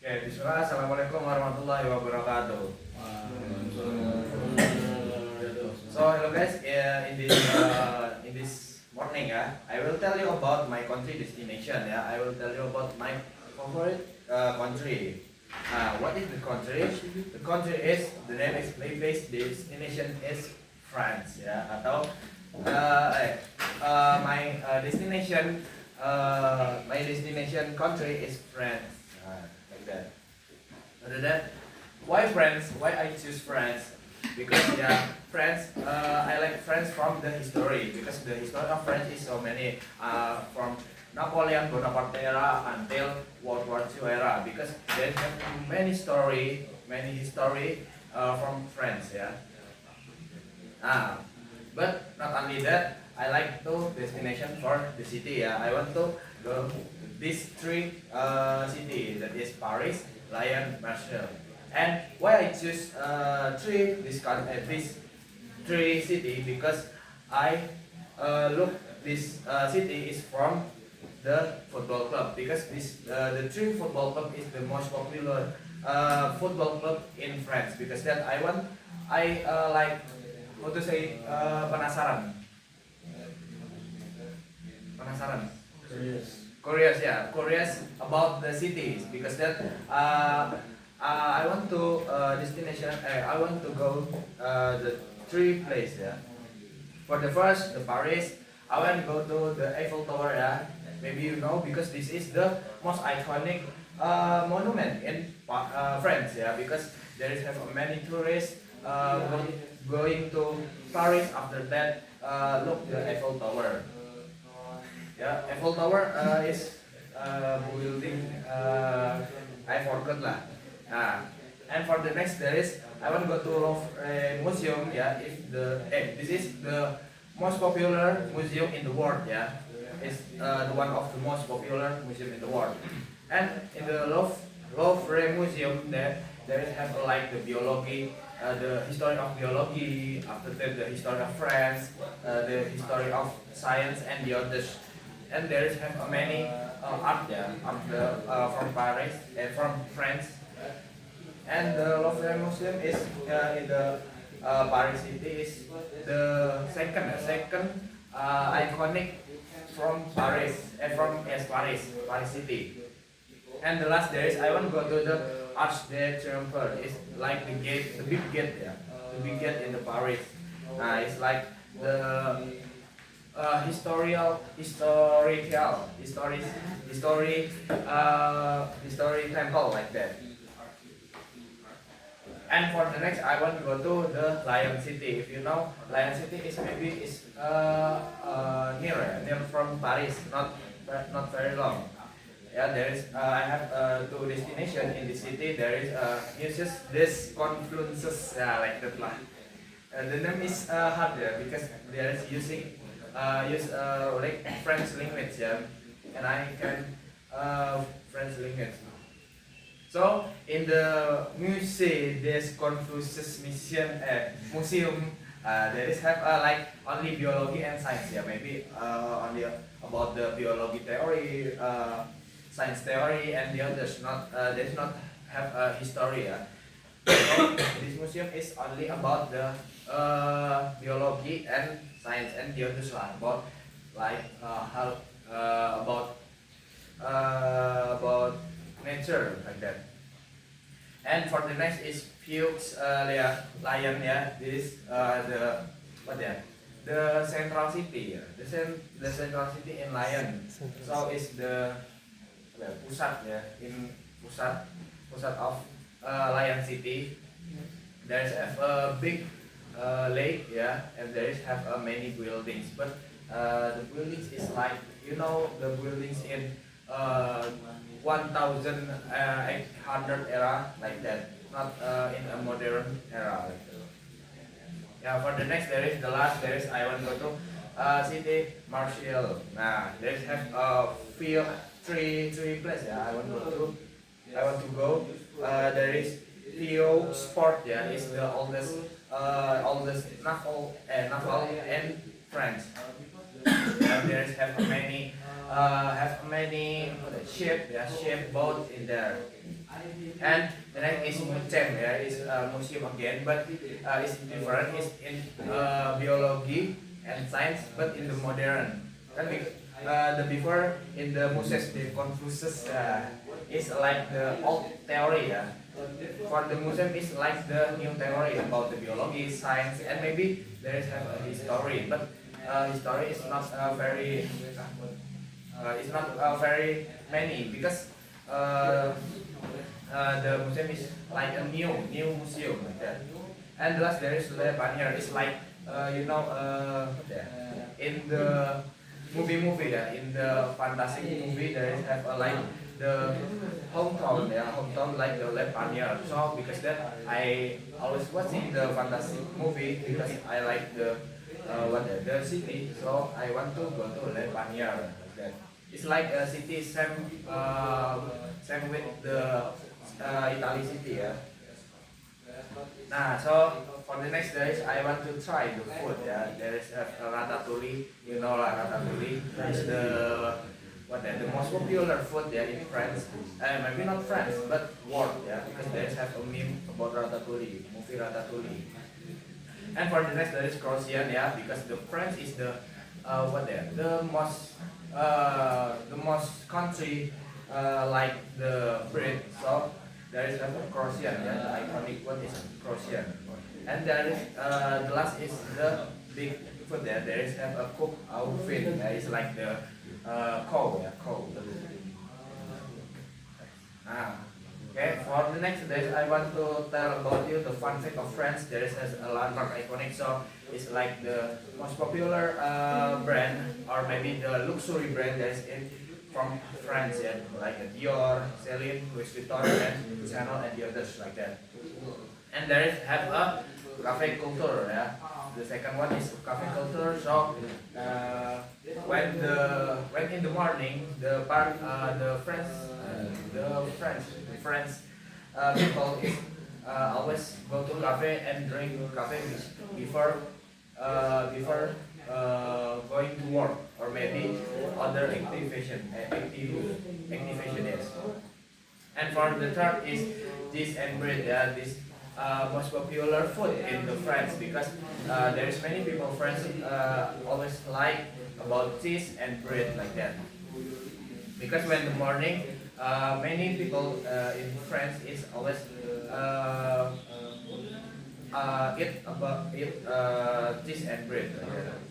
Bismillah. Assalamualaikum warahmatullahi wabarakatuh. So hello guys, in this morning I will tell you about my country destination. I will tell you about my favorite country. What is the country? The country is the name is my base destination is France. My destination country is France. Like that. Other than why France? Why I choose France? Because France. I like France from the history because the history of France is so many from Napoleon Bonaparte era until World War II era because they have many history from France. But not only that, I like to destination for the city. I want to go these three city that is Paris, Lyon, Marseille. And why I choose this three city because I look this city is from the football club because the three football club is the most popular football club in France because that I like how to say penasaran curious about the cities because that I want to destination I want to go the three place for the first the Paris. I want to go to the Eiffel Tower maybe you know because this is the most iconic monument in France because there is have many tourists going to Paris after that look the Eiffel Tower. Eiffel Tower is building I forgot lah. And for the next there is I want to go to Louvre museum. If this is the most popular museum in the world. It's the one of the most popular museum in the world. And in the Louvre museum there is have like the biology, the history of biology. After that the history of France, the history of science and the others. And there is have many art of the from Paris and from France. And the Louvre Museum is in the Paris city is the second iconic from Paris Paris city. And the last there is I want to go to the Arch de Triomphe. It's like the big gate the big gate in the Paris. It's like the history temple like that. And for the next, I want to go to the Lion City. If you know, Lion City is maybe near from Paris, not very long. There is I have two destination in the city. There is uses this confluences like that lah. The name is hard because there is use like French language and I can French language. So in the Musée des Confucius museum, there is have like only biology and science maybe only about the biology theory, science theory and the others not there is not have a history. So this museum is only about the biology and science and the others about like how about nature like that. And for the next is Fuchs Lion this the central city the central city in Lion. So it's the pusat of Lion City. There's a big lake and there is have many buildings but the buildings is like you know the buildings in 1800 era like that not in a modern era like that. For the next there is the last there is I want to go to city Marseille. There is have three place I want to go. There is Theo Sport is the oldest naval in France. And there is have many ship boat in there. And the next is museum, yeah, is museum again, but it's different. It's in biology and science, but in the modern. And the before in the Moses de Confucius is like the old theory, yeah. For the museum is like the new theory about the biology, science, and maybe there is a history, but history is not it's not very many because the museum is like a new museum like that. And last there is Le Panier. It's like in the movie in the fantastic movie there is have a like the hometown like the Le Panier. So because that I always watching the fantastic movie because I like the city. So I want to go to Le Panier like that. It's like a city same with the Italy city, yeah. Nah, so for the next days, I want to try the food. Yeah, there is a ratatouille. You know, lah, ratatouille is the most popular food yeah in France. Maybe not France, but world. Yeah, because there is have a meme about ratatouille, movie ratatouille. And for the next there is Croatian. Yeah, because the France is the most country like the Brit. So there is a Croatian, yeah, the iconic one is Croatian. And there is the last is the big food there. There is a cook au fin. It's like the cow, yeah, cow. Okay, for the next days, I want to tell about you the fun fact of France. There is a landmark iconic, so it's like the most popular brand or maybe the luxury brand that is in from France, yeah, like Dior, Celine, Louis Vuitton, and Chanel, and the others like that. And there is have a cafe culture, yeah. The second one is cafe culture. So when in the morning the French people is always go to cafe and drink cafe before going to work or maybe other activation yes. And for the third is cheese and bread. Yeah, this most popular food in the France because there is many people France always like about cheese and bread like that. Because when the morning many people in France is always eat cheese and bread. Like that.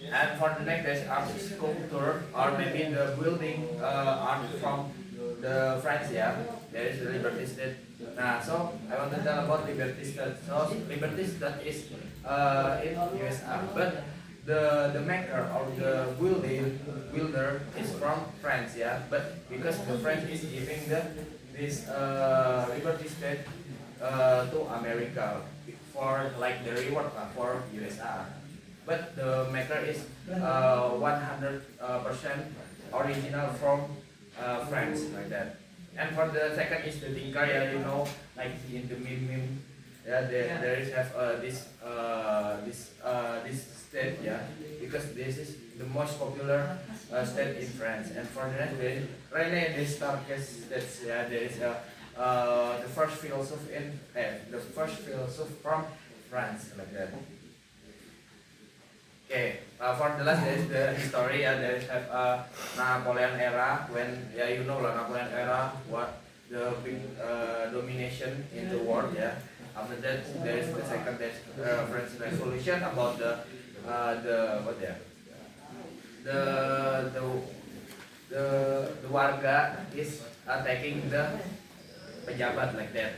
And for the next there's art sculpture or maybe the building art from the France, yeah. There is the Liberty State. So I want to tell about Liberty State. So Liberty State is in USA, but the maker or the builder is from France, yeah. But because the French is giving this Liberty State to America for like the reward for USA. But the maker is 100% original from France like that. And for the second is the Tinker, yeah, you know, like in the meme, yeah, there is have this state, yeah, because this is the most popular state in France. And for the next, there is René Descartes. That's yeah, there is the first philosopher from France like that. Okay, for the last there is the history. There is have Napoleon era when you know lah Napoleon era what the big domination in the world. Yeah. After that there is the second French Revolution about the warga is attacking the pejabat like that.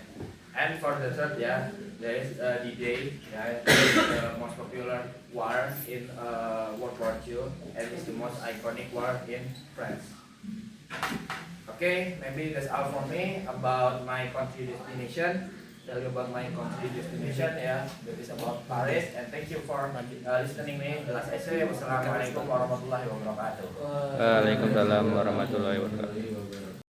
And for the third, yeah, there is D-Day, yeah, the most popular war in World War II, and it's the most iconic war in France. Okay, maybe that's all for me about my country destination. Tell you about my country destination, yeah, that is about Paris, and thank you for listening me. The last essay. Wassalamualaikum warahmatullahi wabarakatuh. Waalaikumsalam warahmatullahi wabarakatuh.